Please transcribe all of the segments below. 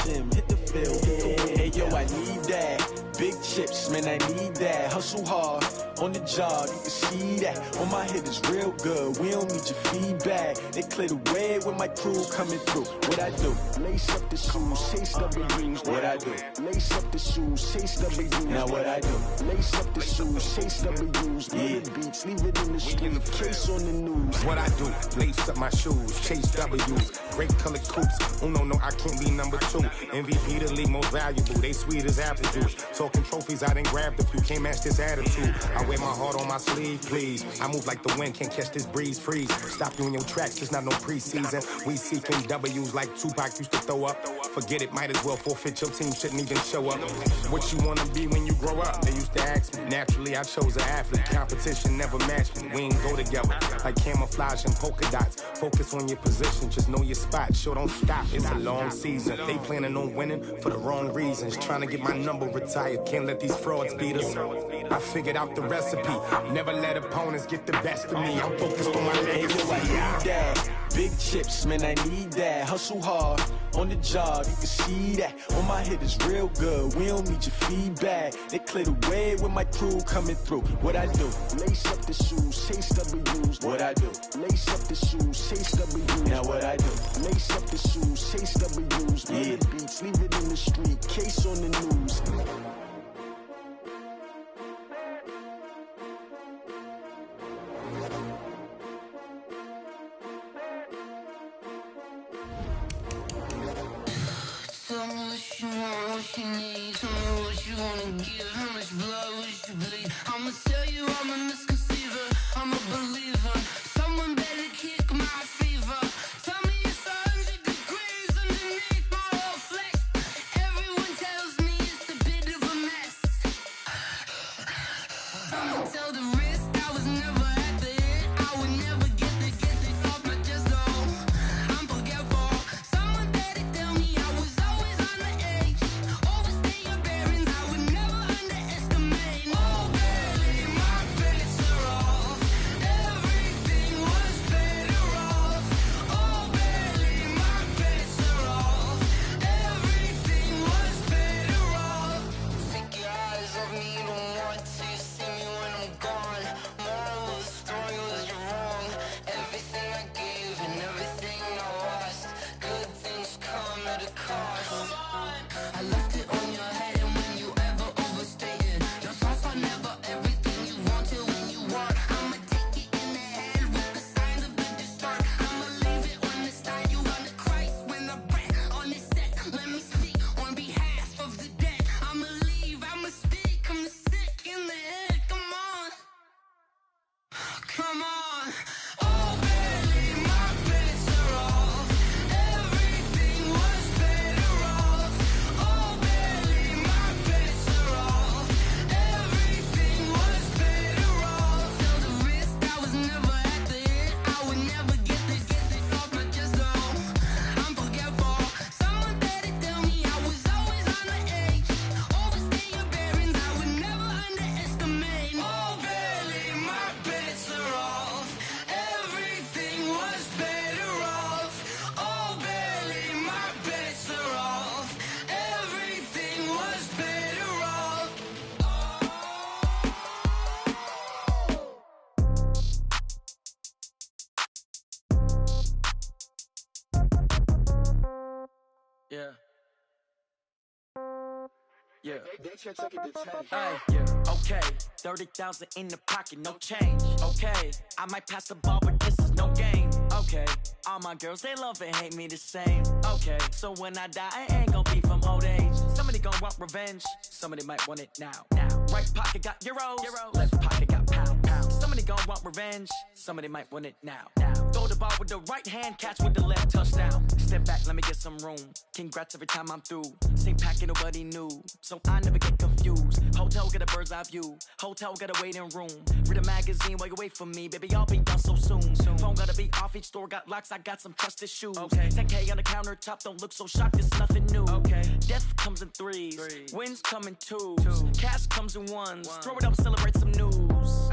gym, hit the field. Hey yo, I need that. Big chips, man, I need that. Hustle hard on the job, you can see that. On my head is real good, we don't need your feedback. They clear the way with my crew coming through. What I do? Lace up the shoes, chase W's. What I do? Lace up the shoes, chase W's. Now what I do? Lace up the shoes, chase W's. Yeah. Beats, leave it in the street, case on the news. What I do? Lace up my shoes, chase W's. Great colored coops. Uno, no, I can't be number 2. MVP the league most valuable. They sweet as apple juice. Talking trophies, I didn't grab the few. Can't match this attitude. I wear my heart on my sleeve, please. I move like the wind, can't catch this breeze, freeze. Stop you in your tracks, it's not no preseason. We seeking W's like Tupac used to throw up. Forget it, might as well forfeit, your team shouldn't even show up. What you wanna be when you grow up? They used to ask me. Naturally, I chose an athlete. Competition never matched me. We ain't go together like camouflage and polka dots. Focus on your position, just know your spot. Sure, don't stop, it's a long season. They planning on winning for the wrong reasons. Trying to get my number retired, can't let these frauds beat us. I figured out the recipe. Never let opponents get the best of me. I'm focused on my legacy. I need that. Big chips, man, I need that. Hustle hard on the job, you can see that. On my head is real good, we don't need your feedback. They clear the way with my crew coming through. What I do? Lace up the shoes, chase W's. What I do? Lace up the shoes, chase W's. Now what I do? Lace up the shoes, chase W's. Yeah. Beats, leave it in the street, case on the news. Tell me what you want, what you need. Tell me what you wanna give. How much blood would you bleed? I'ma tell you I'm a misconceiver, I'm a believer. Someone better kick my fever. Tell me it's 100 degrees underneath my whole flesh. Everyone tells me it's a bit of a mess. I'ma tell the risk I was never at the end. I would never get this off my chest though. I'm forgetful. Someone better tell me I was always on the edge. Overstay your bearings, I would never underestimate. Oh baby, my bets are off. Everything was better off. Oh baby, my bets are off. Everything was better off. Take your eyes off me, don't want to see me when I'm gone. Moral of the story was you're wrong. Everything I gave and everything I lost. Good things come at a cost. I left it on your head, and when you ever overstay it, your thoughts are never everything you want till when you want. I'ma take it in the head with the signs of the distort. I'ma leave it on the side. You on the Christ when the breath on this set. Let me speak on behalf of the dead. I'ma leave, I'ma speak. I'm sick in the head. Come on, come on. Oh baby, my bets are off. Everything was better off. Oh baby, my bets are off. Everything was better off. Tell the risk I was never at the end. I would never get this off my chest though. I'm forgetful. Someone better tell me I was always on the edge. Overstay your bearings, I would never underestimate. Oh baby, my bets are off. Everything was better off. Oh baby, my bets are off. Everything was better off. Yeah. Yeah. Hey, yeah, okay, 30,000 in the pocket, no change. Okay, I might pass the ball, but this is no game. Okay, all my girls, they love and hate me the same. Okay, so when I die, I ain't gon' be from old age. Somebody gon' want revenge, somebody might want it now. Right pocket got euros, left pocket got pounds. Somebody gon' want revenge, somebody might want it now. Throw the ball with the right hand, catch with the left, touchdown. Step back, let me get some room. Congrats every time I'm through. Same packet, nobody knew, so I never get confused. Hotel get a bird's eye view, hotel got a waiting room. Read a magazine while you wait for me, baby, I'll be done so soon. Phone gotta be off, each store got locks, I got some trusted shoes. 10K on the countertop, don't look so shocked, it's nothing new. Death comes in threes, wins come in twos, cash comes in ones. Throw it up, celebrate some news.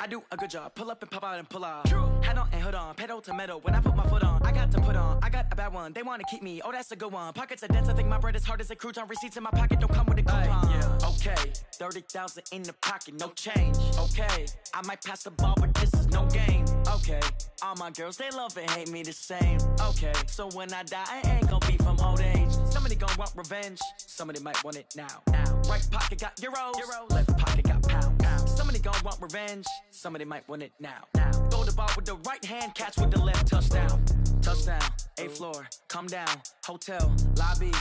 I do a good job. Pull up and pop out and pull off. Head on and hood on, pedal to metal. When I put my foot on, I got to put on. I got a bad one. They want to keep me. Oh, that's a good one. Pockets are dense. I think my bread is hard as a crouton. Receipts in my pocket don't come with a coupon. Yeah. Okay, 30,000 in the pocket, no change. Okay, I might pass the ball, but this is no game. Okay, all my girls, they love and hate me the same. Okay, so when I die, I ain't gonna be from old age. Somebody gonna want revenge. Somebody might want it now. Right pocket got euros. Left pocket got pounds. Somebody gonna want revenge. Somebody might want it now. Throw the ball with the right hand, catch with the left. Touchdown. Touchdown. 8th floor. Come down. Hotel. Lobby.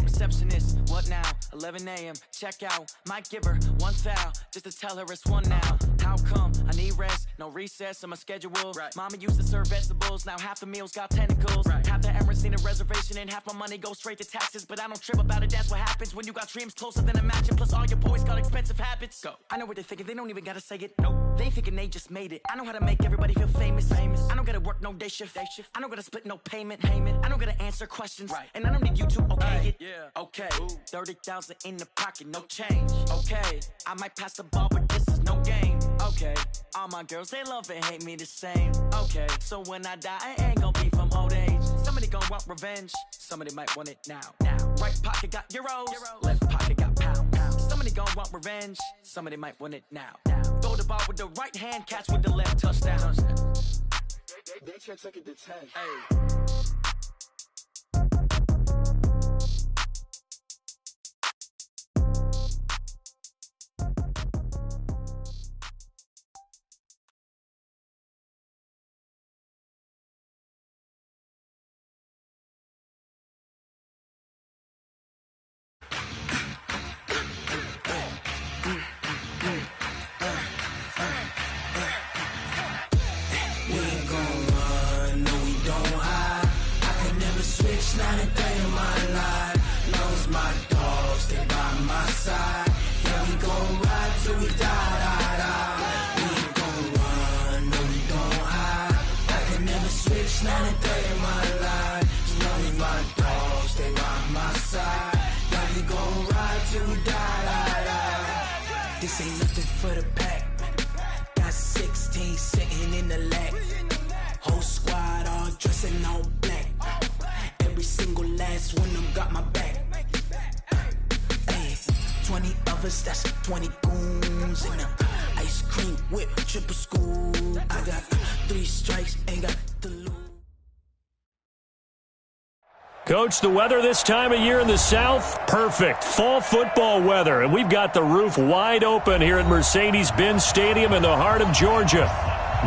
Receptionist, what now? 11 a.m. Check out. Might give her one foul just to tell her it's one now. How come? I need rest, no recess in my schedule. Right. Mama used to serve vegetables, now half the meals got tentacles. Right. Half the Emirates need a reservation and half my money goes straight to taxes. But I don't trip about it, that's what happens when you got dreams closer than a match. And plus all your boys got expensive habits. Go. I know what they're thinking, they don't even gotta say it. Nope. They ain't thinking they just made it. I know how to make everybody feel famous. I don't gotta work no day shift. I don't gotta split no payment. I don't gotta answer questions. Right. And I don't need you to okay it. Yeah. Okay, 30,000 in the pocket, no change. Okay, I might pass the ball, but this is no game. Okay, all my girls, they love and hate me the same. Okay, so when I die, I ain't gonna be from old age. Somebody gonna want revenge. Somebody might want it now. Right pocket got euros. Left pocket got pounds. Somebody gonna want revenge. Somebody might want it now. Throw the ball with the right hand, catch with the left. Touchdown. They check it to 10. Hey. Not a day in my life. Long as my dogs stay by my side. Yeah, we gon' ride till we die. We ain't gon' run, no, we don't hide. I can never switch, not a day in my life. As long as my dogs stay by my side. Yeah, we gon' ride till we die. This ain't nothing for the pack. Got 16 sitting in the lag. Whole squad all dressing all black. Every single last one of them got my back. Hey, 20 of us, that's 20 goons. And ice cream whip, triple scoop. I got 3 strikes, ain't got the lose. Coach, the weather this time of year in the South, perfect. Fall football weather. And we've got the roof wide open here at Mercedes-Benz Stadium in the heart of Georgia.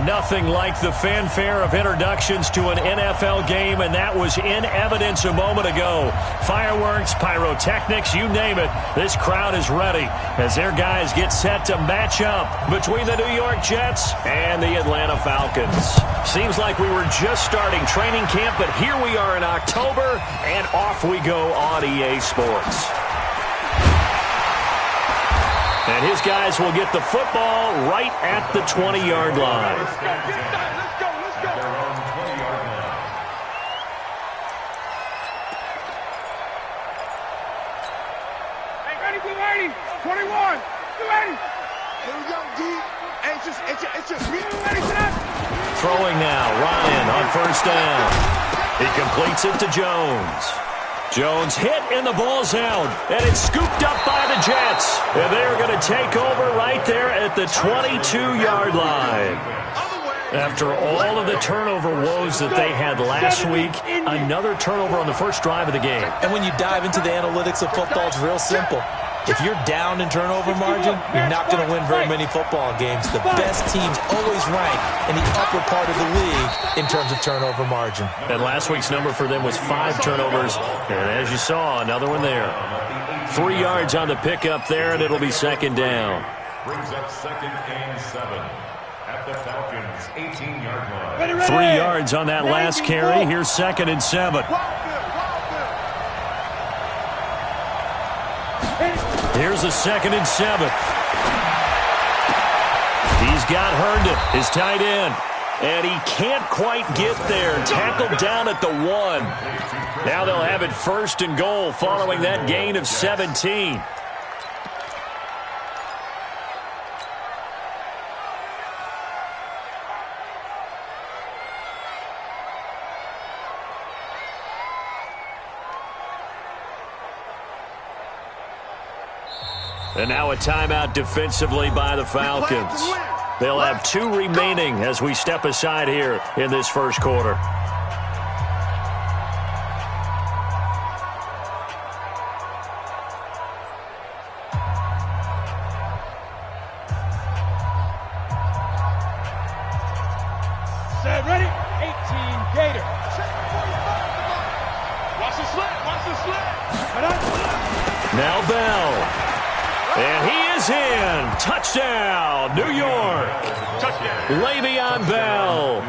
Nothing like the fanfare of introductions to an NFL game, and that was in evidence a moment ago. Fireworks, pyrotechnics, you name it. This crowd is ready as their guys get set to match up between the New York Jets and the Atlanta Falcons. Seems like we were just starting training camp, but here we are in October, and off we go on EA Sports. And his guys will get the football right at the 20-yard line. Let's go. Their own 20-yard line. Hey, ready, 21, 280. Here we go, D. Hey, it's just me. Ready to that? Throwing now, Ryan on first down. He completes it to Jones. Jones hit and the ball's out, and it's scooped up by the Jets. And they're going to take over right there at the 22-yard line. After all of the turnover woes that they had last week, another turnover on the first drive of the game. And when you dive into the analytics of football, it's real simple. If you're down in turnover margin, you're not going to win very many football games. The best teams always rank in the upper part of the league in terms of turnover margin. And last week's number for them was 5 turnovers. And as you saw, another one there. 3 yards on the pickup there, and it'll be second down. Brings up 2nd and 7 at the Falcons' 18-yard line. 3 yards on that last carry. Here's 2nd and 7. Here's a 2nd and 7. He's got Herndon, his tight end. And he can't quite get there. Tackled down at the 1. Now they'll have it 1st and goal following that gain of 17. And now a timeout defensively by the Falcons. They'll have 2 remaining as we step aside here in this first quarter. Set, ready? 18, Gator. Watch the slip, watch the slip. Now Bell. And he is in. Touchdown, New York. Touchdown. Le'Veon Bell.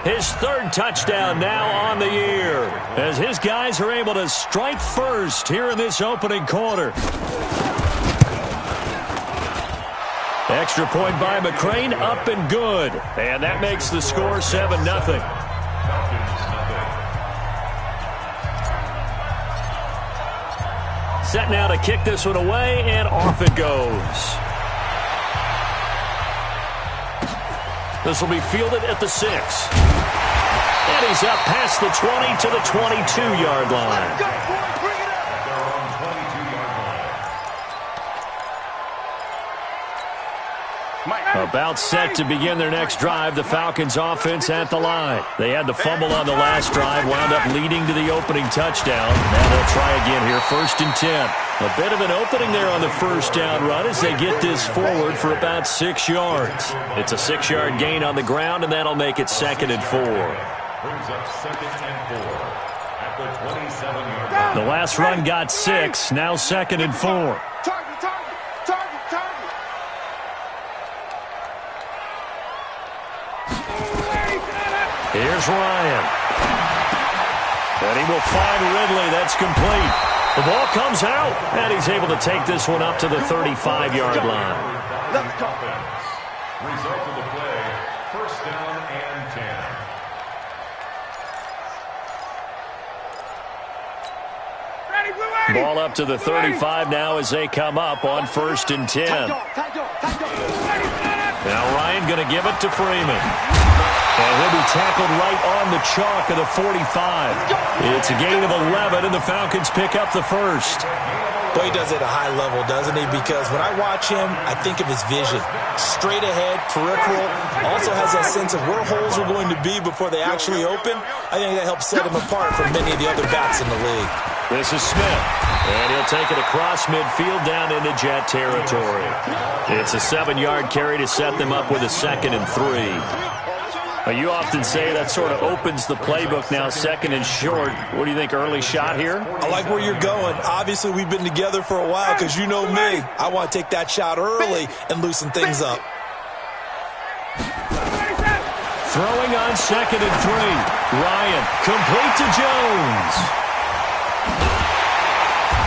His 3rd touchdown now on the year, as his guys are able to strike first here in this opening quarter. Extra point by McCrane, up and good. And that makes the score 7-0. Set now to kick this one away, and off it goes. This will be fielded at the 6. And he's up past the 20 to the 22-yard line. About set to begin their next drive, the Falcons offense at the line. They had the fumble on the last drive, wound up leading to the opening touchdown. Now they'll try again here, 1st and 10. A bit of an opening there on the first down run as they get this forward for about 6 yards. It's a 6-yard gain on the ground, and that'll make it 2nd and 4. Brings up 2nd and 4 at the 27-yard line. The last run got 6, now 2nd and 4. Here's Ryan. And he will find Ridley. That's complete. The ball comes out, and he's able to take this one up to the 35-yard line. Result of the play, 1st down and 10. Ball up to the 35 now as they come up on 1st and 10. Now Ryan going to give it to Freeman. And he'll be tackled right on the chalk of the 45. It's a gain of 11, and the Falcons pick up the 1st. Boy, he does it at a high level, doesn't he? Because when I watch him, I think of his vision. Straight ahead, peripheral. Also has that sense of where holes are going to be before they actually open. I think that helps set him apart from many of the other backs in the league. This is Smith, and he'll take it across midfield down into Jet territory. It's a 7-yard carry to set them up with a 2nd and 3. You often say that sort of opens the playbook now, 2nd and short. What do you think, early shot here? I like where you're going. Obviously, we've been together for a while because you know me. I want to take that shot early and loosen things up. Throwing on 2nd and 3. Ryan, complete to Jones.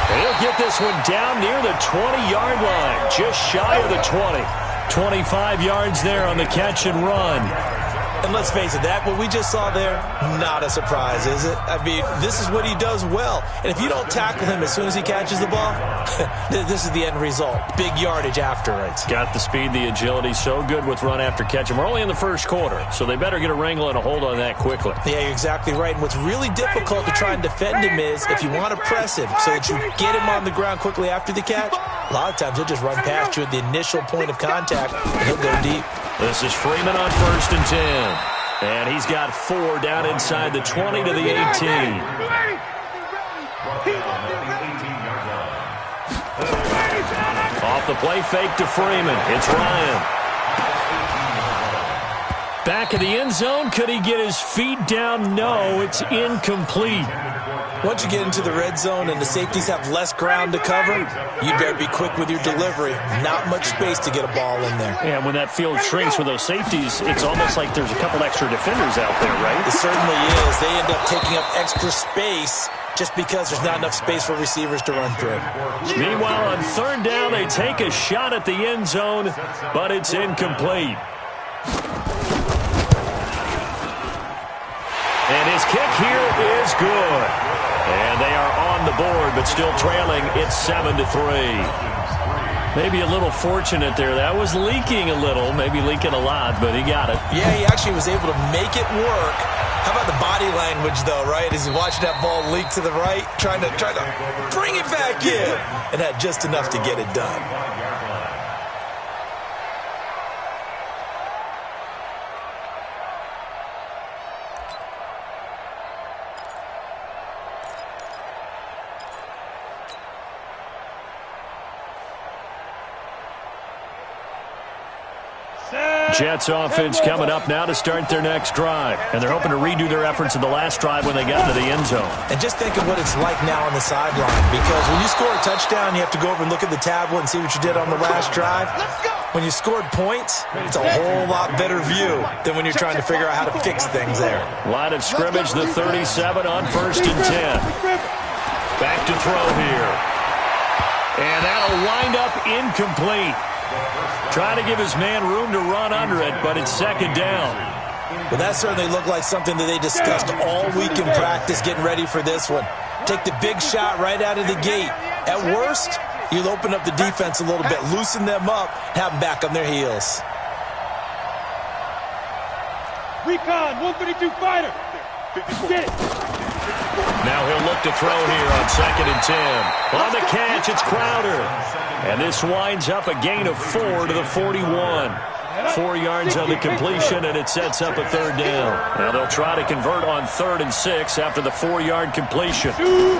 And he'll get this one down near the 20-yard line, just shy of the 20. 25 yards there on the catch and run. And let's face it, that what we just saw there, not a surprise, is it? I mean, this is what he does well. And if you don't tackle him as soon as he catches the ball, this is the end result. Big yardage after it. Got the speed, the agility, so good with run after catch. And we're only in the first quarter, so they better get a wrangle and a hold on that quickly. Yeah, you're exactly right. And what's really difficult to try and defend him is if you want to press him so that you get him on the ground quickly after the catch, a lot of times he'll just run past you at the initial point of contact, and he'll go deep. This is Freeman on 1st and 10. And he's got 4 down inside the 20 to the 18. Off the play fake to Freeman. It's Ryan. Back of the end zone. Could he get his feet down? No, it's incomplete. Once you get into the red zone and the safeties have less ground to cover, you better be quick with your delivery. Not much space to get a ball in there. Yeah, when that field shrinks with those safeties, it's almost like there's a couple extra defenders out there, right? It certainly is. They end up taking up extra space just because there's not enough space for receivers to run through. Meanwhile, on 3rd down, they take a shot at the end zone, but it's incomplete. And his kick here is good. And they are on the board, but still trailing. It's 7-3. Maybe a little fortunate there. That was leaking a little, maybe leaking a lot, but he got it. Yeah, he actually was able to make it work. How about the body language, though, right? As he watched that ball leak to the right, trying to bring it back in, and had just enough to get it done. Jets offense coming up now to start their next drive. And they're hoping to redo their efforts in the last drive when they got into the end zone. And just think of what it's like now on the sideline. Because when you score a touchdown, you have to go over and look at the tablet and see what you did on the last drive. When you scored points, it's a whole lot better view than when you're trying to figure out how to fix things there. Line of scrimmage, the 37 on 1st and 10. Back to throw here. And that'll wind up incomplete. Trying to give his man room to run under it, but it's 2nd down. Well, that certainly looked like something that they discussed all week in practice getting ready for this one. Take the big shot right out of the gate. At worst, you'll open up the defense a little bit, loosen them up, have them back on their heels. Recon, 132 fighter. Get it. Now he'll look to throw here on 2nd and 10. On the catch, it's Crowder. And this winds up a gain of 4 to the 41. 4 yards on the completion, and it sets up a 3rd down. Now they'll try to convert on 3rd and 6 after the 4-yard completion. He'll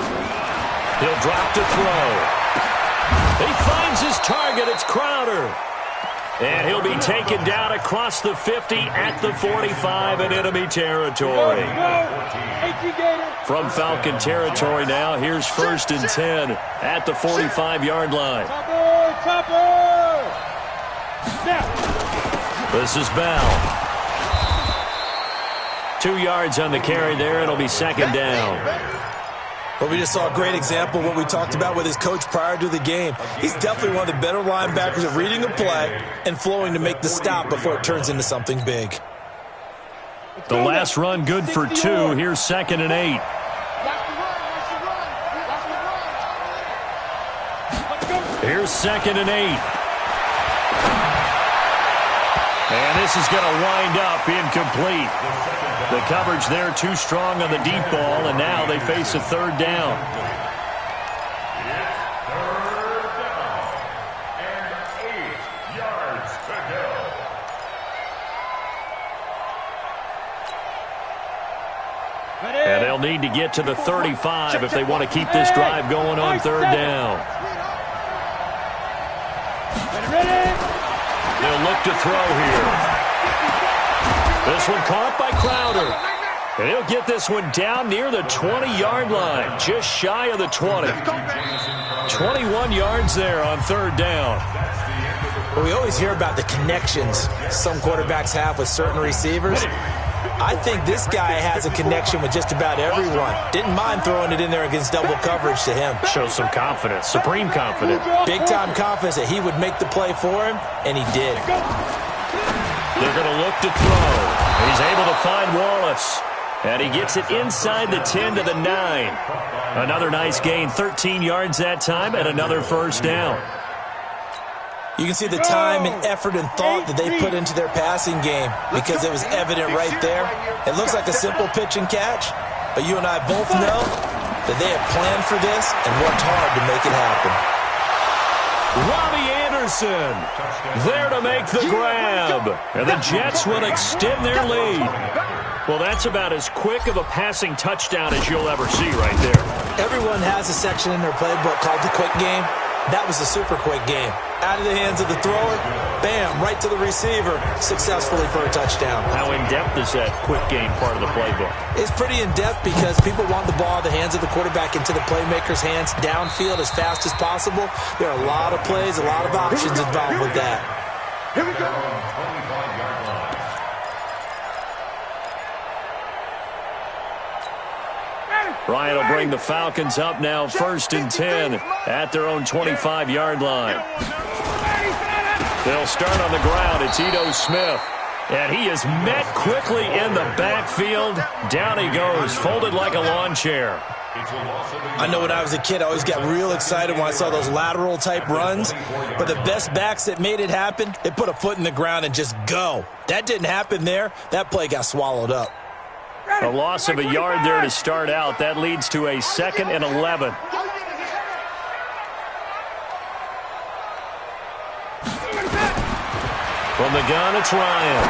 drop to throw. He finds his target. It's Crowder. And he'll be taken down across the 50 at the 45 in enemy territory. From Falcon territory now, here's 1st and 10 at the 45-yard line. This is Bell. 2 yards on the carry there. It'll be 2nd down. Well, we just saw a great example of what we talked about with his coach prior to the game. He's definitely one of the better linebackers at reading a play and flowing to make the stop before it turns into something big. The last run good for 2. Here's 2nd and 8. Here's 2nd and 8. And this is going to wind up incomplete. The coverage there too strong on the deep ball, and now they face a 3rd down. And 8 yards to go. And they'll need to get to the 35 if they want to keep this drive going on 3rd down. They'll look to throw here. This one caught by Crowder. And he'll get this one down near the 20-yard line, just shy of the 20. 21 yards there on 3rd down. Well, we always hear about the connections some quarterbacks have with certain receivers. I think this guy has a connection with just about everyone. Didn't mind throwing it in there against double coverage to him. Shows some confidence, supreme confidence. Big-time confidence that he would make the play for him, and he did. They're going to look to throw. He's able to find Wallace. And he gets it inside the 10 to the 9. Another nice gain, 13 yards that time, and another 1st down. You can see the time and effort and thought that they put into their passing game because it was evident right there. It looks like a simple pitch and catch, but you and I both know that they have planned for this and worked hard to make it happen. Robbie Anderson there to make the grab. And the Jets will extend their lead. Well, that's about as quick of a passing touchdown as you'll ever see right there. Everyone has a section in their playbook called the quick game. That was a super quick game. Out of the hands of the thrower, bam, right to the receiver, successfully for a touchdown. How in-depth is that quick game part of the playbook? It's pretty in-depth because people want the ball in the hands of the quarterback into the playmaker's hands downfield as fast as possible. There are a lot of plays, a lot of options involved with that. Here we go. 25-yard line. Ryan will bring the Falcons up now, 1st and 10 at their own 25-yard line. They'll start on the ground. It's Ito Smith. And he is met quickly in the backfield. Down he goes, folded like a lawn chair. I know when I was a kid, I always got real excited when I saw those lateral-type runs. But the best backs that made it happen, they put a foot in the ground and just go. That didn't happen there. That play got swallowed up. A loss of a yard there to start out. That leads to a 2nd and 11. From the gun, it's Ryan.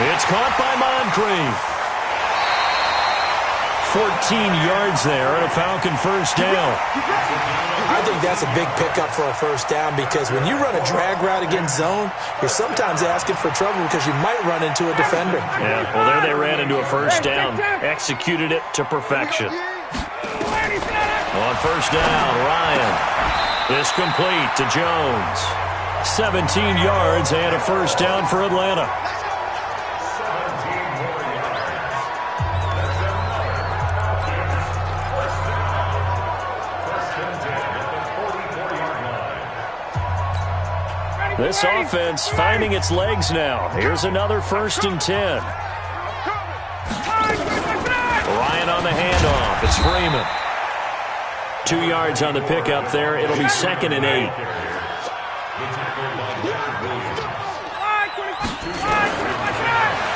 It's caught by Moncrief. 14 yards there and a Falcon first down. I think that's a big pickup for a first down because when you run a drag route against zone, you're sometimes asking for trouble because you might run into a defender. Yeah, well, there they ran into a first down. Executed it to perfection. On first down, Ryan. This complete to Jones. 17 yards and a first down for Atlanta. This offense finding its legs now. Here's another 1st and 10. Ryan on the handoff. It's Freeman. 2 yards on the pickup there. It'll be 2nd and 8.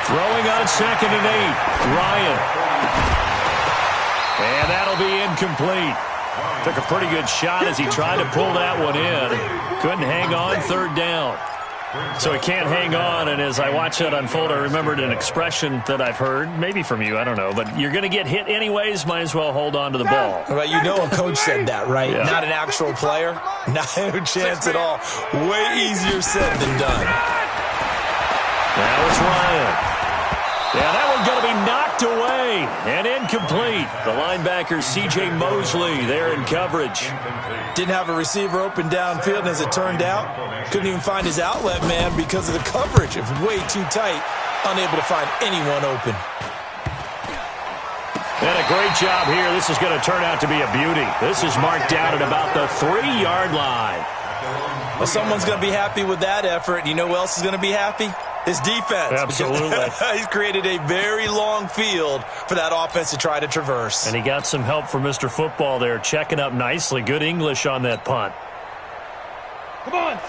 Throwing on 2nd and 8. Ryan. And that'll be incomplete. Took a pretty good shot as he tried to pull that one in. Couldn't hang on, 3rd down. So he can't hang on, and as I watch that unfold, I remembered an expression that I've heard, maybe from you, I don't know, but you're going to get hit anyways, might as well hold on to the ball. Well, you know a coach said that, right? Yeah. Not an actual player. No chance at all. Way easier said than done. Now it's Ryan. Yeah, that one's going to be knocked away and incomplete. The linebacker, C.J. Mosley, there in coverage. Didn't have a receiver open downfield, and as it turned out, couldn't even find his outlet man because of the coverage. It was way too tight, unable to find anyone open. And a great job here. This is going to turn out to be a beauty. This is marked down at about the 3-yard line. Well, someone's going to be happy with that effort. You know who else is going to be happy? His defense. Absolutely. He's created a very long field for that offense to try to traverse. And he got some help from Mr. Football there, checking up nicely. Good English on that punt.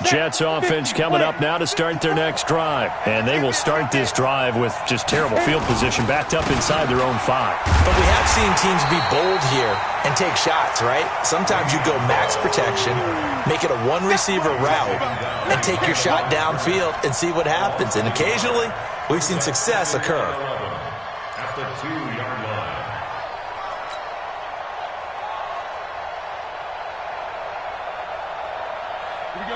Jets offense coming up now to start their next drive. And they will start this drive with just terrible field position, backed up inside their own 5. But we have seen teams be bold here and take shots, right? Sometimes you go max protection, make it a one-receiver route, and take your shot downfield and see what happens. And occasionally, we've seen success occur. At the 2-yard line.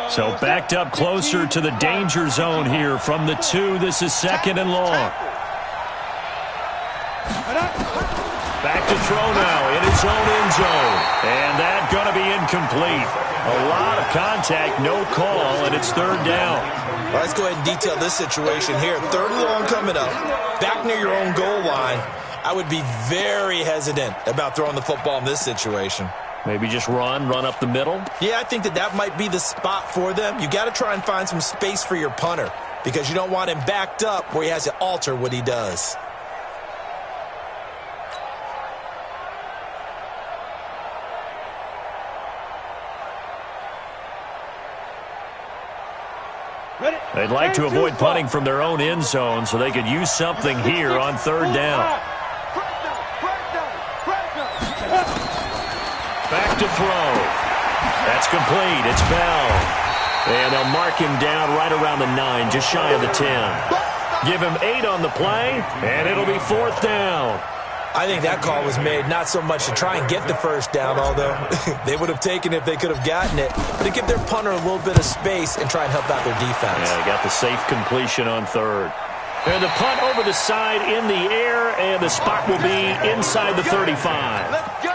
So backed up closer to the danger zone here from the 2. This is 2nd and long. Back to throw now in his own end zone. And that's going to be incomplete. A lot of contact, no call, and it's 3rd down. Well, let's go ahead and detail this situation here. 3rd and long coming up. Back near your own goal line. I would be very hesitant about throwing the football in this situation. Maybe just run up the middle? Yeah, I think that might be the spot for them. You got to try and find some space for your punter because you don't want him backed up where he has to alter what he does. They'd like to avoid punting from their own end zone so they could use something here on 3rd down. Back to throw. That's complete. It's Bell. And they'll mark him down right around the 9, just shy of the 10. Give him 8 on the play, and it'll be 4th down. I think that call was made not so much to try and get the first down, although they would have taken it if they could have gotten it, but to give their punter a little bit of space and try and help out their defense. Yeah, they got the safe completion on 3rd. And the punt over the side in the air, and the spot will be inside the 35. Let's go.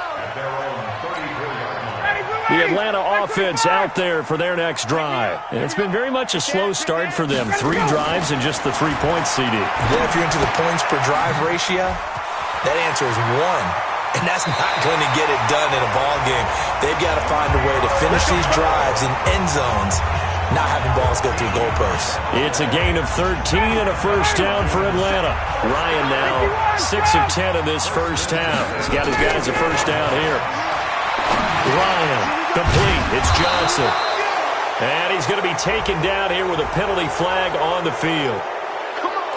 The Atlanta offense out there for their next drive. And it's been very much a slow start for them. 3 drives and just the 3 points, CD. Yeah, if you're into the points per drive ratio, that answer is 1. And that's not going to get it done in a ball game. They've got to find a way to finish these drives in end zones, not having balls go through goalposts. It's a gain of 13 and a first down for Atlanta. Ryan now 6 of 10 in this first half. He's got his guys a first down here. Ryan, complete. It's Johnson. And he's going to be taken down here with a penalty flag on the field.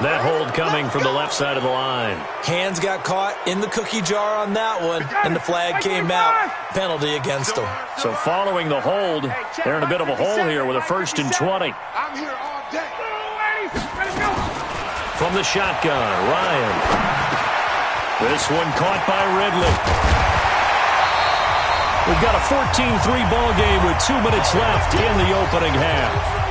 That hold coming from the left side of the line. Hands got caught in the cookie jar on that one, and the flag came out. Penalty against them. So following the hold, they're in a bit of a hole here with a 1st and 20. I'm here all day. From the shotgun, Ryan. This one caught by Ridley. We've got a 14-3 ball game with 2 minutes left in the opening half.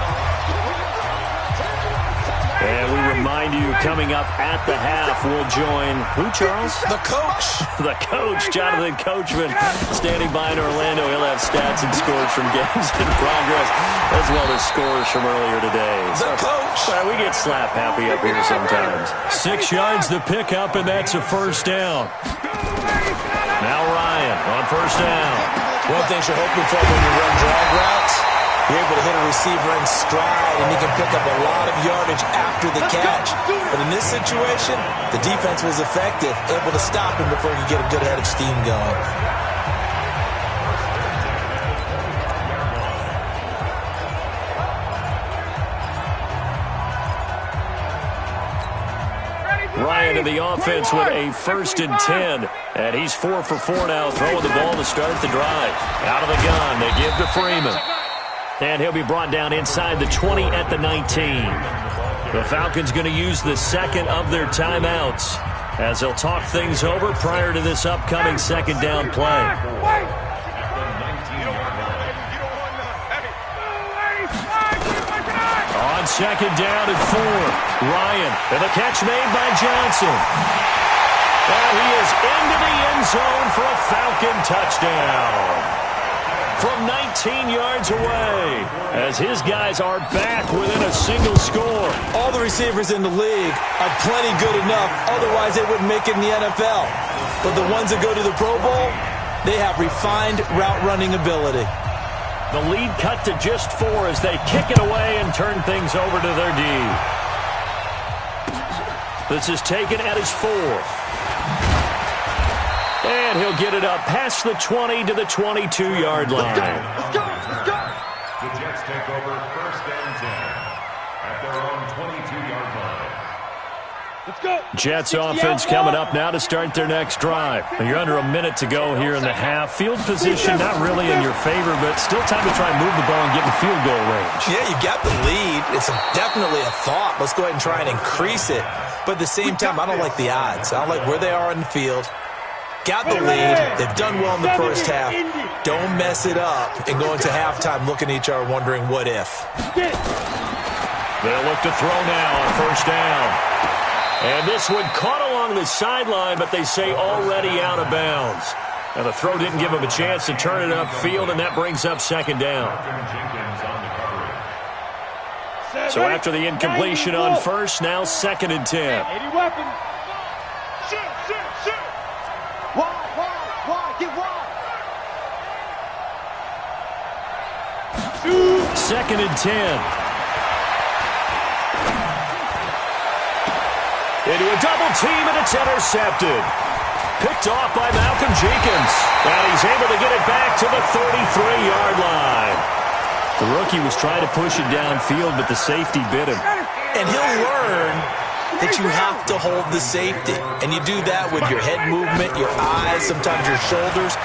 And we remind you, coming up at the half, we'll join who, Charles? The coach. The coach, Jonathan Coachman, standing by in Orlando. He'll have stats and scores from games in progress, as well as scores from earlier today. The coach. We get slap happy up here sometimes. 6 yards the pickup, and that's a first down. Now Ryan on first down. One thing you're hoping for when you run drag routes, you're able to hit a receiver in stride, and he can pick up a lot of yardage after the catch. But in this situation, the defense was effective, able to stop him before he could get a good head of steam going. Ryan in the offense with a 1st and 10. And he's 4 for 4 now, throwing the ball to start the drive. Out of the gun, they give to Freeman. And he'll be brought down inside the 20 at the 19. The Falcons going to use the second of their timeouts as they'll talk things over prior to this upcoming second down play. On second down and 4, Ryan, and the catch made by Johnson. And he is into the end zone for a Falcon touchdown. From 19 yards away, as his guys are back within a single score. All the receivers in the league are plenty good enough, otherwise they wouldn't make it in the NFL. But the ones that go to the Pro Bowl, they have refined route running ability. The lead cut to just 4 as they kick it away and turn things over to their D. This is taken at his 4th. And he'll get it up past the 20 to the 22-yard line. Let's go. The Jets take over 1st and 10 at their own 22-yard line. Let's go. Jets offense coming up now to start their next drive. You're under a minute to go here in the half. Field position not really in your favor, but still time to try and move the ball and get in field goal range. Yeah, you got the lead. It's definitely a thought. Let's go ahead and try and increase it. But at the same time, I don't like the odds. I don't like where they are in the field. Got the lead. They've done well in the first half. Don't mess it up and go into halftime looking at each other wondering what if. They'll look to throw now on first down. And this one caught along the sideline, but they say already out of bounds. And the throw didn't give him a chance to turn it upfield, and that brings up second down. So after the incompletion on first, now 2nd and 10. Any weapon. Shoot. Wide, get wide. 2nd and 10. Into a double team, and it's intercepted. Picked off by Malcolm Jenkins. And he's able to get it back to the 33-yard line. The rookie was trying to push it downfield, but the safety bit him. And he'll learn that you have to hold the safety. And you do that with your head movement, your eyes, sometimes your shoulders.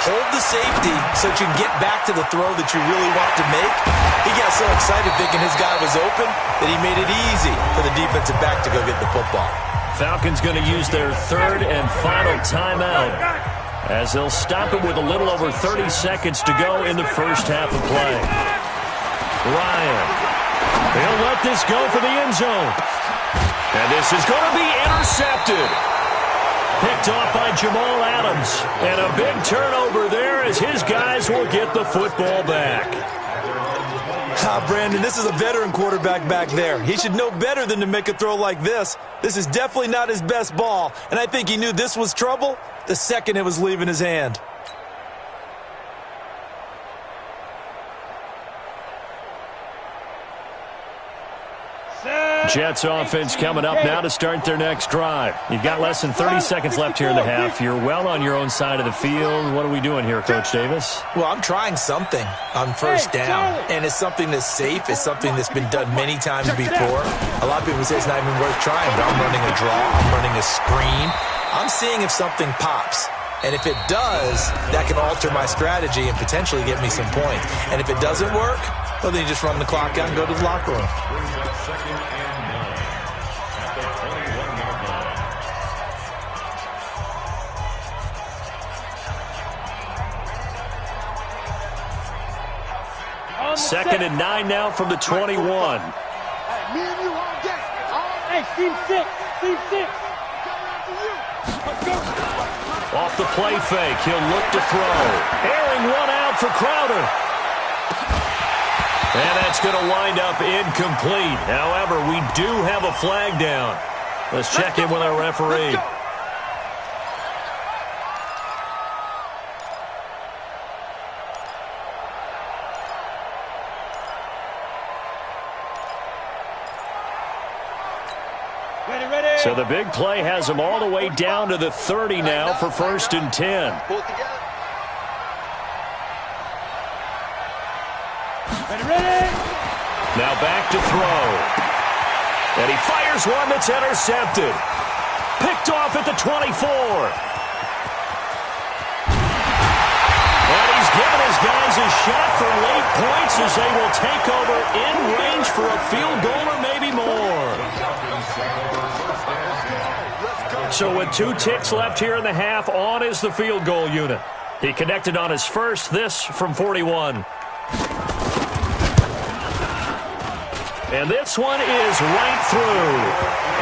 Hold the safety so that you can get back to the throw that you really want to make. He got so excited thinking his guy was open that he made it easy for the defensive back to go get the football. Falcons going to use their 3rd and final timeout as they'll stop it with a little over 30 seconds to go in the first half of play. Ryan, they'll let this go for the end zone. And this is going to be intercepted. Picked off by Jamal Adams. And a big turnover there as his guys will get the football back. Brandon, this is a veteran quarterback back there. He should know better than to make a throw like this. This is definitely not his best ball. And I think he knew this was trouble the second it was leaving his hand. Jets offense coming up now to start their next drive. You've got less than 30 seconds left here in the half. You're well on your own side of the field. What are we doing here, Coach Davis? Well, I'm trying something on first down, and it's something that's safe. It's something that's been done many times before. A lot of people say it's not even worth trying, but I'm running a draw. I'm running a screen. I'm seeing if something pops. And if it does, that can alter my strategy and potentially get me some points. And if it doesn't work, well, then you just run the clock out and go to the locker room. 2nd and 9 now from the 21. Me and you all day. Hey, team 6. Team 6. Off the play fake, he'll look to throw. Airing one out for Crowder. And that's going to wind up incomplete. However, we do have a flag down. Let's check in with our referee. So the big play has them all the way down to the 30 now for 1st and 10. Now back to throw. And he fires one that's intercepted. Picked off at the 24. And he's given his guys a shot for late points as they will take over in range for a field goal or maybe more. So with 2 ticks left here in the half, on is the field goal unit. He connected on his first, this from 41. And this one is right through.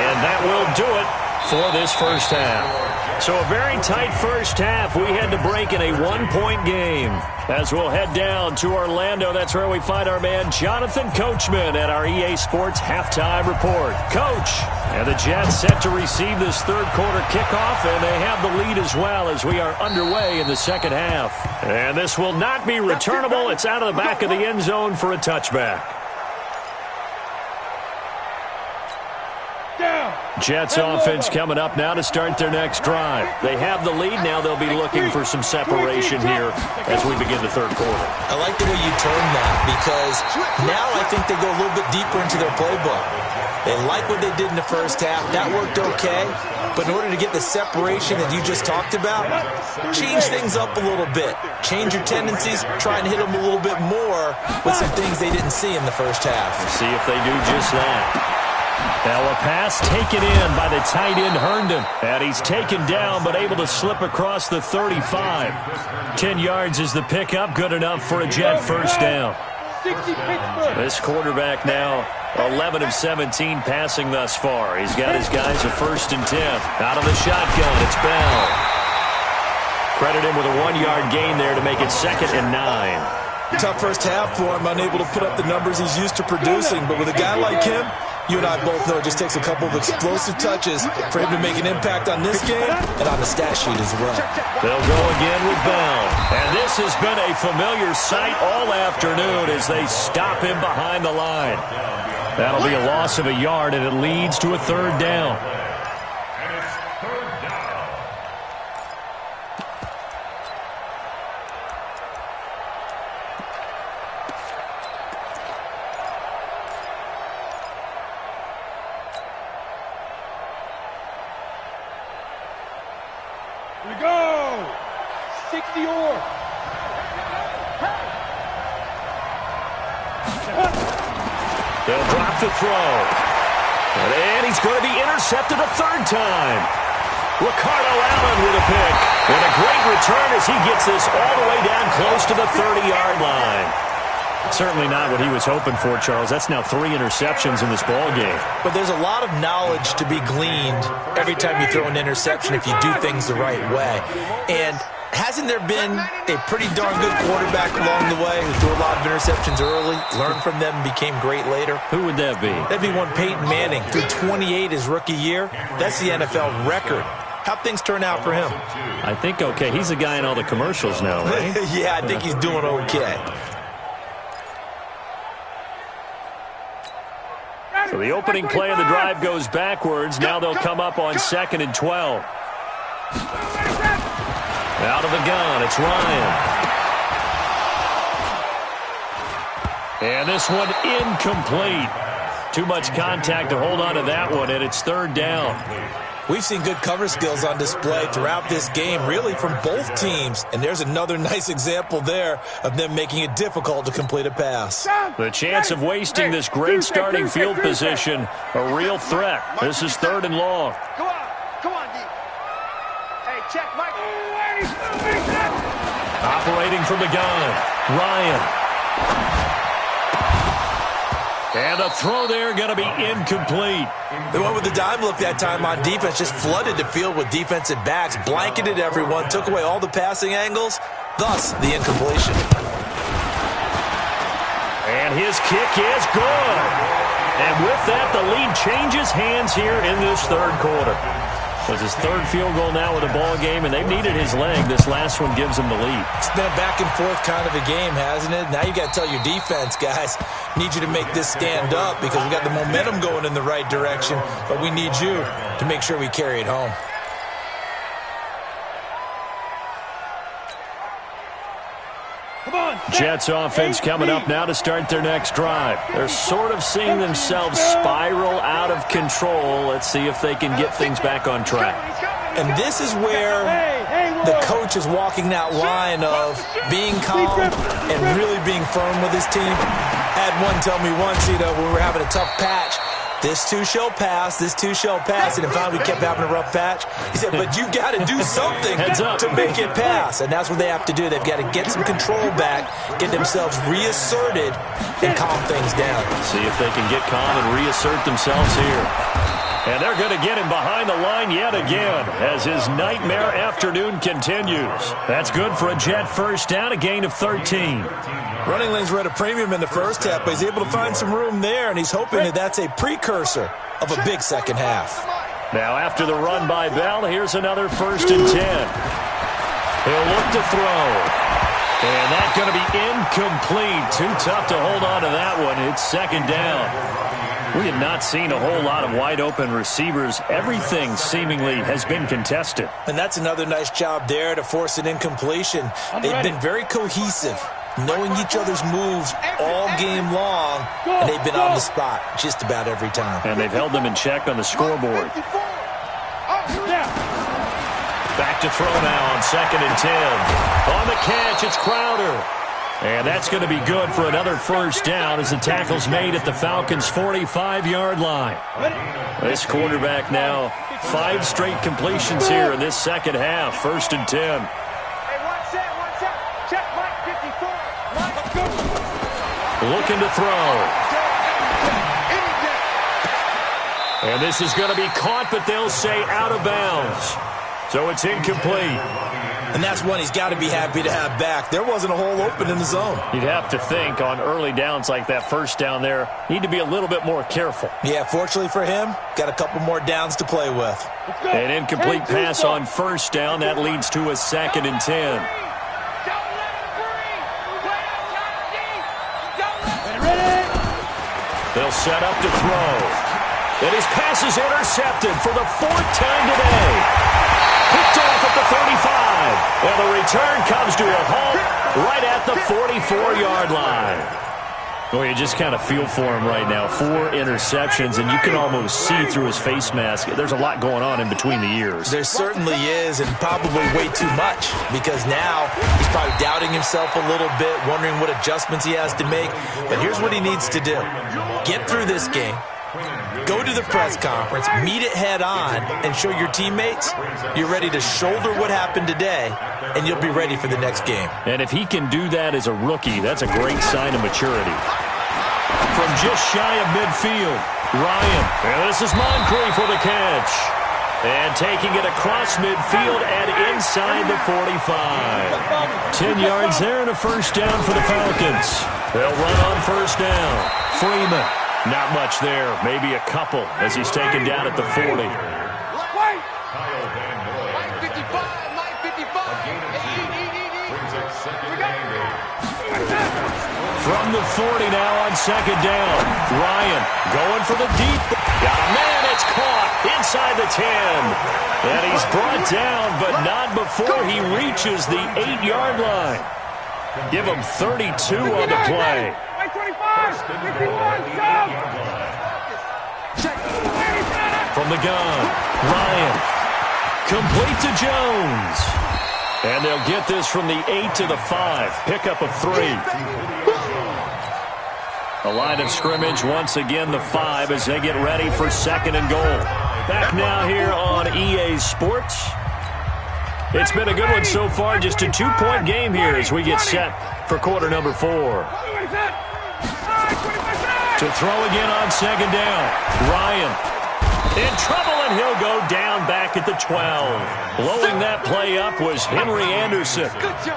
And that will do it for this first half. So a very tight first half. We had to break in a 1-point game. As we'll head down to Orlando, that's where we find our man Jonathan Coachman at our EA Sports Halftime Report. Coach, and the Jets set to receive this third quarter kickoff, and they have the lead as well as we are underway in the second half. And this will not be returnable. It's out of the back of the end zone for a touchback. Jets offense coming up now to start their next drive. They have the lead. Now they'll be looking for some separation here as we begin the third quarter. I like the way you turned that because now I think they go a little bit deeper into their playbook. They like what they did in the first half. That worked okay. But in order to get the separation that you just talked about, change things up a little bit. Change your tendencies. Try and hit them a little bit more with some things they didn't see in the first half. See if they do just that. Now a pass taken in by the tight end Herndon. And he's taken down but able to slip across the 35. 10 yards is the pickup. Good enough for a Jet first down. This quarterback now 11 of 17 passing thus far. He's got his guys a 1st and 10. Out of the shotgun, it's Bell. Credit him with a 1-yard gain there to make it 2nd and 9. Tough first half for him, unable to put up the numbers he's used to producing. But with a guy like him, you and I both know it just takes a couple of explosive touches for him to make an impact on this game and on the stat sheet as well. They'll go again with Bell. And this has been a familiar sight all afternoon as they stop him behind the line. That'll be a loss of a yard, and it leads to a 3rd down. Here we go! 60-or. They'll drop the throw. And he's going to be intercepted a 3rd time. Ricardo Allen with a pick. And a great return as he gets this all the way down close to the 30-yard line. Certainly not what he was hoping for, Charles. That's now 3 interceptions in this ball game. But there's a lot of knowledge to be gleaned every time you throw an interception if you do things the right way. And hasn't there been a pretty darn good quarterback along the way who threw a lot of interceptions early, learned from them, and became great later? Who would that be? That'd be one Peyton Manning. Threw 28 his rookie year. That's the NFL record. How'd things turn out for him? I think okay. He's the guy in all the commercials now, right? Yeah, I think he's doing okay. So the opening play of the drive goes backwards. Now they'll come up on 2nd and 12. Out of the gun, it's Ryan. And this one incomplete. Too much contact to hold on to that one, and it's 3rd down. We've seen good cover skills on display throughout this game, really from both teams. And there's another nice example there of them making it difficult to complete a pass. The chance of wasting this great starting field position, a real threat. This is 3rd and long. Come on, D. Hey, check, Mike. Operating from the gun, Ryan. And the throw there going to be incomplete. They went with the dime look that time on defense, just flooded the field with defensive backs, blanketed everyone, took away all the passing angles, thus the incompletion. And his kick is good. And with that, the lead changes hands here in this third quarter. It was his third field goal now with a ball game, and they've needed his leg. This last one gives him the lead. It's been a back-and-forth kind of a game, hasn't it? Now you got to tell your defense, guys, need you to make this stand up because we got the momentum going in the right direction, but we need you to make sure we carry it home. Jets offense coming up now to start their next drive. They're sort of seeing themselves spiral out of control. Let's see if they can get things back on track. And this is where the coach is walking that line of being calm and really being firm with his team. I had one tell me once, when we were having a tough patch, this too shall pass, this too shall pass. And in fact, we kept having a rough patch. He said, but you got to do something to make it pass. And that's what they have to do. They've got to get some control back, get themselves reasserted, and calm things down. See if they can get calm and reassert themselves here. And they're going to get him behind the line yet again as his nightmare afternoon continues. That's good for a Jet first down, a gain of 13. Running lanes were at a premium in the first half, but he's able to find some room there, and he's hoping that that's a precursor of a big second half. Now after the run by Bell, here's another 1st and 10. He'll look to throw. And that's going to be incomplete. Too tough to hold on to that one. It's 2nd down. We have not seen a whole lot of wide-open receivers. Everything seemingly has been contested. And that's another nice job there to force an incompletion. They've been very cohesive, knowing each other's moves all game long, and they've been on the spot just about every time. And they've held them in check on the scoreboard. Back to throw now on 2nd and 10. On the catch, it's Crowder. And that's going to be good for another 1st down as the tackle's made at the Falcons' 45-yard line. This quarterback now, 5 straight completions here in this second half. 1st and 10. Looking to throw. And this is going to be caught, but they'll say out of bounds. So it's incomplete. And that's one he's got to be happy to have back. There wasn't a hole open in the zone. You'd have to think on early downs like that 1st down there, need to be a little bit more careful. Yeah, fortunately for him, got a couple more downs to play with. An incomplete pass on 1st down. That leads to a 2nd and 10. They'll set up to throw. And his pass is intercepted for the 4th time today. Picked off at the 35. And the return comes to a halt right at the 44-yard line. Well, you just kind of feel for him right now. 4 interceptions, and you can almost see through his face mask. There's a lot going on in between the ears. There certainly is, and probably way too much, because now he's probably doubting himself a little bit, wondering what adjustments he has to make. But here's what he needs to do. Get through this game. Go to the press conference, meet it head on, and show your teammates you're ready to shoulder what happened today, and you'll be ready for the next game. And if he can do that as a rookie, that's a great sign of maturity. From just shy of midfield, Ryan. And this is Moncrief for the catch. And taking it across midfield and inside the 45. 10 yards there and a 1st down for the Falcons. They'll run on 1st down. Freeman. Not much there, maybe a couple as he's taken down at the 40. From the 40 now on 2nd down. Ryan going for the deep. Got a man, it's caught inside the 10. And he's brought down, but not before he reaches the 8-yard line. Give him 32 on the play. From the gun, Ryan. Complete to Jones. And they'll get this from the 8 to the 5. Pickup of 3. A line of scrimmage once again the 5 as they get ready for 2nd and goal. Back now here on EA Sports. It's been a good one so far. Just a 2-point game here as we get set for quarter number 4. To throw again on second down. Ryan in trouble, and he'll go down back at the 12. Blowing that play up was Henry Anderson.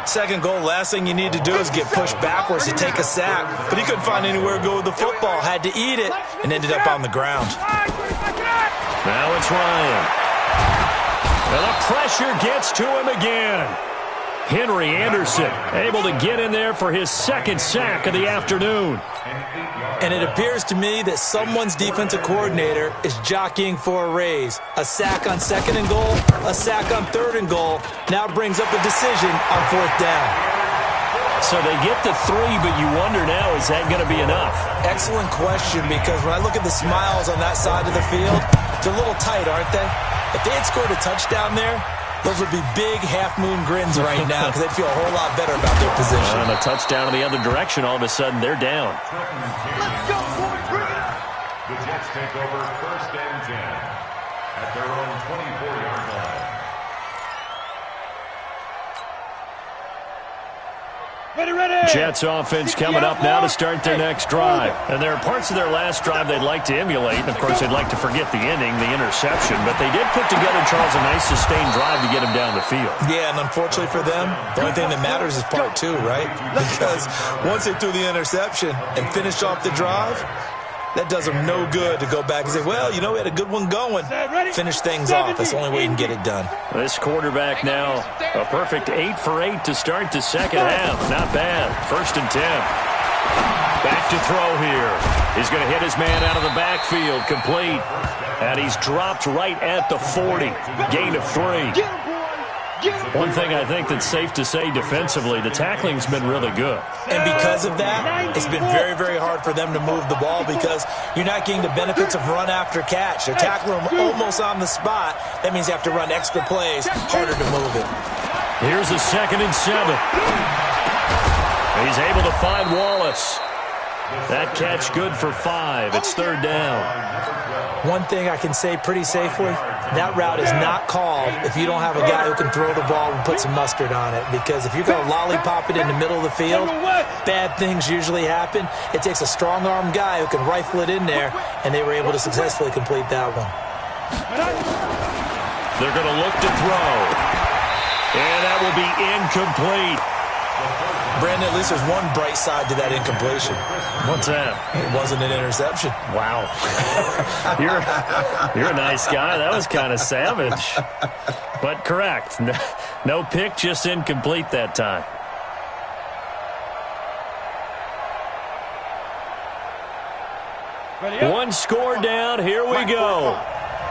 Second goal, last thing you need to do is get pushed backwards to take a sack. But he couldn't find anywhere to go with the football. Had to eat it and ended up on the ground. Now it's Ryan. And the pressure gets to him again. Henry Anderson able to get in there for his second sack of the afternoon. And it appears to me that someone's defensive coordinator is jockeying for a raise. A sack on second and goal, a sack on third and goal, now brings up a decision on fourth down. So they get the 3, but you wonder now, is that going to be enough? Excellent question, because when I look at the smiles on that side of the field, they're a little tight, aren't they? If they had scored a touchdown there, those would be big half-moon grins right now because they'd feel a whole lot better about their position. And a touchdown in the other direction, all of a sudden they're down. Let's go, boys. Bring it up. The Jets take over first and 10 at their own 24-yard line. Jets offense coming up now to start their next drive. And there are parts of their last drive they'd like to emulate. And, of course, they'd like to forget the ending, the interception. But they did put together, Charles, a nice sustained drive to get him down the field. Yeah, and unfortunately for them, the only thing that matters is part 2, right? Because once they threw the interception and finished off the drive, that does them no good to go back and say, well, you know, we had a good one going. Finish things off. That's the only way you can get it done. This quarterback now, a perfect 8 for 8 to start the second half. Not bad. First and 10. Back to throw here. He's going to hit his man out of the backfield. Complete. And he's dropped right at the 40. Gain of 3. One thing I think that's safe to say defensively, the tackling's been really good. And because of that, it's been very, very hard for them to move the ball because you're not getting the benefits of run after catch. They're tackling them almost on the spot. That means you have to run extra plays, harder to move it. Here's a 2nd and 7. He's able to find Wallace. That catch good for 5. It's third down. One thing I can say pretty safely, that route is not called if you don't have a guy who can throw the ball and put some mustard on it. Because if you're going to lollipop it in the middle of the field, bad things usually happen. It takes a strong-armed guy who can rifle it in there, and they were able to successfully complete that one. They're going to look to throw. And that will be incomplete. Brandon, at least there's one bright side to that incompletion. What's that? It wasn't an interception. Wow. You're a nice guy. That was kind of savage. But correct. No pick, just incomplete that time. One score down. Here we go.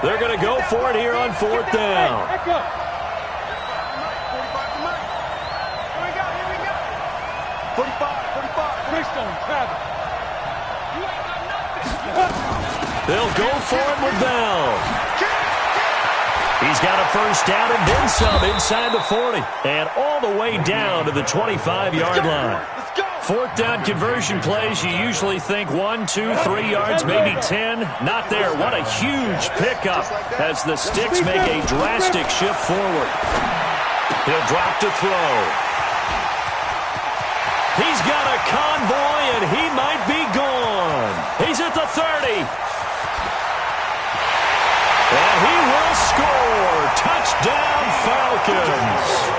They're going to go for it here on fourth down. They'll go for it with Bell. He's got a first down and then some inside the 40. And all the way down to the 25-yard line. Fourth down conversion plays, you usually think 1, 2, 3 yards, maybe 10. Not there. What a huge pickup as the Sticks make a drastic shift forward. He'll drop to throw. He's got a convoy, and he might be gone. He's at the 30. And he will score. Touchdown, Falcons.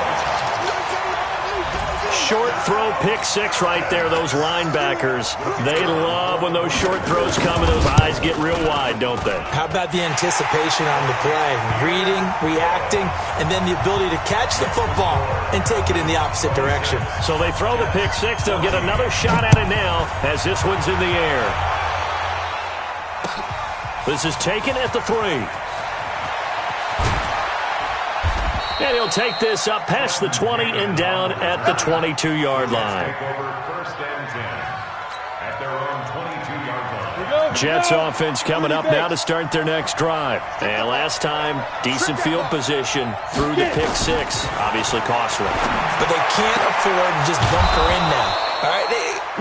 Short throw, pick 6 right there, those linebackers. They love when those short throws come and those eyes get real wide, don't they? How about the anticipation on the play? Reading, reacting, and then the ability to catch the football and take it in the opposite direction. So they throw the pick 6. They'll get another shot at it now as this one's in the air. This is taken at the 3. And he'll take this up past the 20 and down at the 22-yard line. Jets offense coming up now to start their next drive. And last time, decent field position through the pick 6. Obviously costly. But they can't afford to just bunker in now. All right,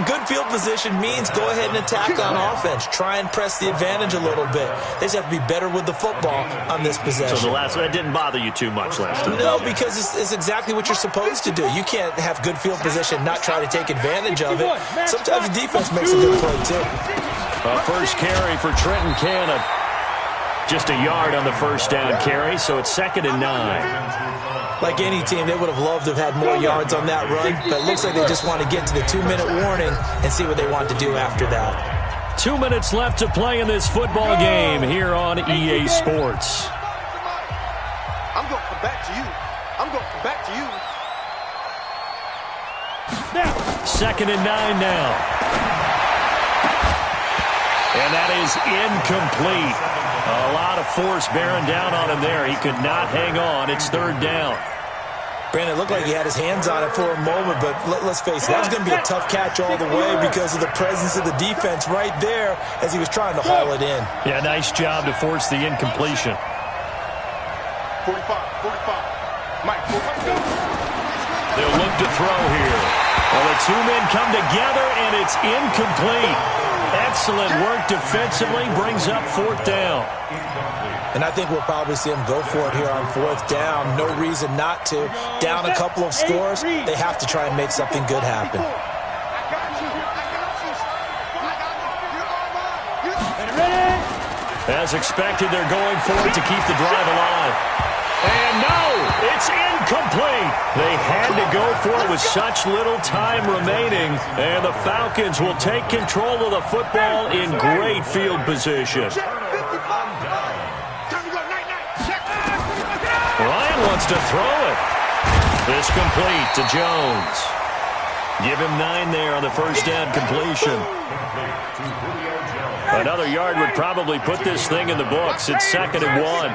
good field position means go ahead and attack on offense. Try and press the advantage a little bit. They just have to be better with the football on this possession. So the last one, that didn't bother you too much last time? No, because it's exactly what you're supposed to do. You can't have good field position, not try to take advantage of it. Sometimes the defense makes a good play, too. First carry for Trenton Cannon. Just a yard on the first down carry, so it's 2nd and 9. Like any team, they would have loved to have had more yards on that run, but it looks like they just want to get to the 2-minute warning and see what they want to do after that. 2 minutes left to play in this football game here on EA Sports. I'm going to come back to you. I'm going to come back to you. 2nd and 9 now. And that is incomplete. A lot of force bearing down on him there. He could not hang on. It's 3rd down. Brandon, it looked like he had his hands on it for a moment, but let's face it, that was going to be a tough catch all the way because of the presence of the defense right there as he was trying to haul it in. Yeah, nice job to force the incompletion. 45. Mike, 45. They'll look to throw here. Well, the two men come together, and it's incomplete. Excellent work defensively, brings up 4th down. And I think we'll probably see him go for it here on 4th down. No reason not to. Down a couple of scores, they have to try and make something good happen. As expected, they're going for it to keep the drive alive. And no, it's incomplete. They had to go for it with such little time remaining. And the Falcons will take control of the football in great field position. Ryan wants to throw it. This complete to Jones. Give him 9 there on the first down completion. Another yard would probably put this thing in the books. It's 2nd and 1.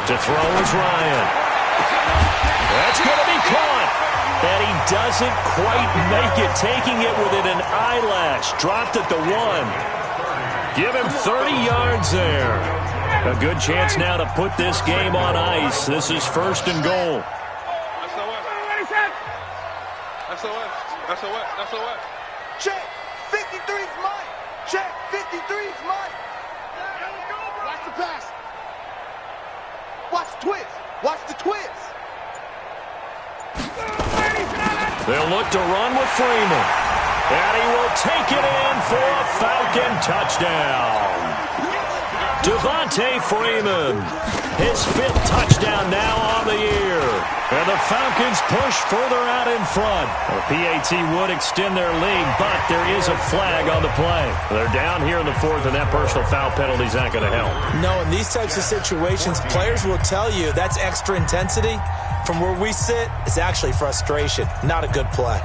To throw is Ryan. That's going to be caught. And he doesn't quite make it, taking it within an eyelash. Dropped at the 1. Give him 30 yards there. A good chance now to put this game on ice. This is 1st and goal. SOS. Check. 53's mine. Check. 53's mine. Watch the pass. Watch the twist. Watch the twist. They'll look to run with Freeman. And he will take it in for a Falcon touchdown. Devontae Freeman, his 5th touchdown now on the year. And the Falcons push further out in front. The PAT would extend their lead, but there is a flag on the play. They're down here in the 4th, and that personal foul penalty is not going to help. No, in these types of situations, players will tell you that's extra intensity. From where we sit, it's actually frustration, not a good play.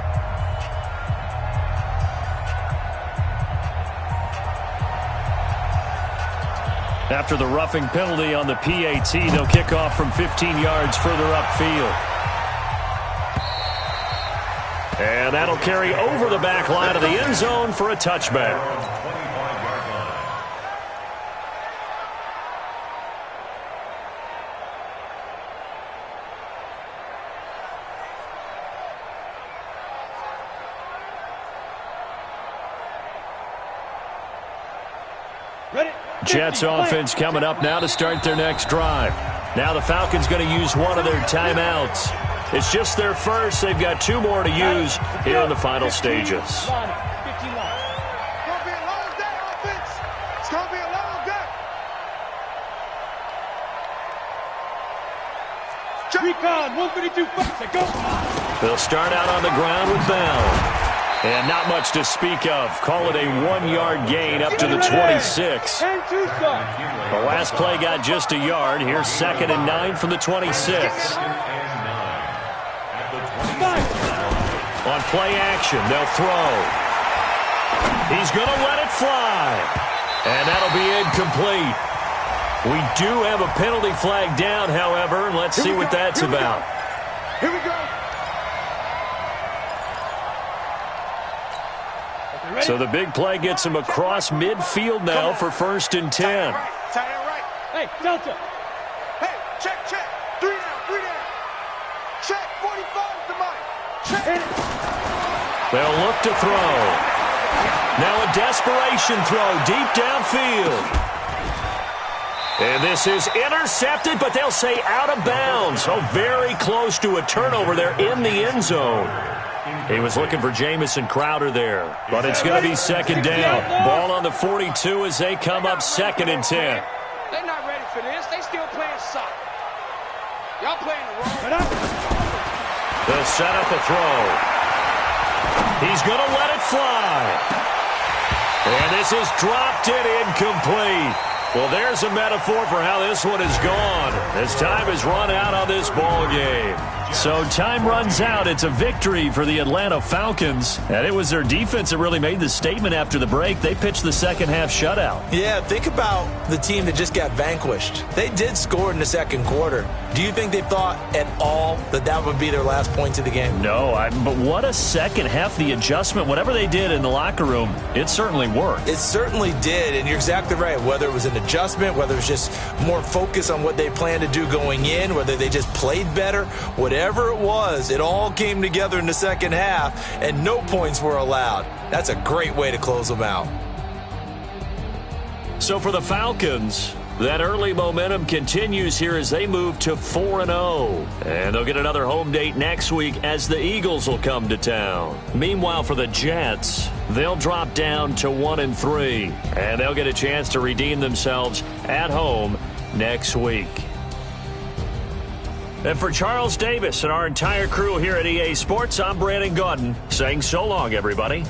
After the roughing penalty on the PAT, they'll kick off from 15 yards further upfield. And that'll carry over the back line of the end zone for a touchback. Jets offense coming up now to start their next drive. Now the Falcons going to use one of their timeouts. It's just their first. They've got 2 more to use here in the final stages. It's going to be a long day, offense. It's going to be a long day. Recon, 132, go. They'll start out on the ground with Bell. And not much to speak of. Call it a 1-yard gain up to the 26. The last play got just a yard. Here's 2nd and 9 from the 26. On play action, they'll throw. He's going to let it fly. And that'll be incomplete. We do have a penalty flag down, however. Let's see what that's about. Here we go. So the big play gets him across midfield now for 1st and 10. Tie it right. Hey, Delta. Hey, check. 3 down. Check, 45 to mine. Check. They'll look to throw. Now a desperation throw deep downfield. And this is intercepted, but they'll say out of bounds. So very close to a turnover there in the end zone. He was looking for Jamison Crowder there, but it's going to be second down. Ball on the 42 as they come up second and 10. They're not ready for this. They still playing soccer. Y'all playing the wrong. They'll set up a throw. He's going to let it fly. And this is dropped and incomplete. Well, there's a metaphor for how this one is gone, as time has run out on this ball game. So time runs out. It's a victory for the Atlanta Falcons. And it was their defense that really made the statement after the break. They pitched the second half shutout. Yeah, think about the team that just got vanquished. They did score in the second quarter. Do you think they thought at all that that would be their last points of the game? No, but what a second half. The adjustment, whatever they did in the locker room, it certainly worked. It certainly did, and you're exactly right. Whether it was an adjustment, whether it was just more focus on what they planned to do going in, whether they just played better, whatever it was, it all came together in the second half, and no points were allowed. That's a great way to close them out. So for the Falcons, that early momentum continues here as they move to 4-0. And they'll get another home date next week as the Eagles will come to town. Meanwhile, for the Jets, they'll drop down to 1-3. And they'll get a chance to redeem themselves at home next week. And for Charles Davis and our entire crew here at EA Sports, I'm Brandon Gaudin saying so long, everybody.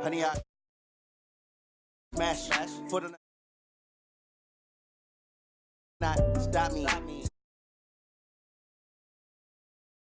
Honey, I smash for the not stop me.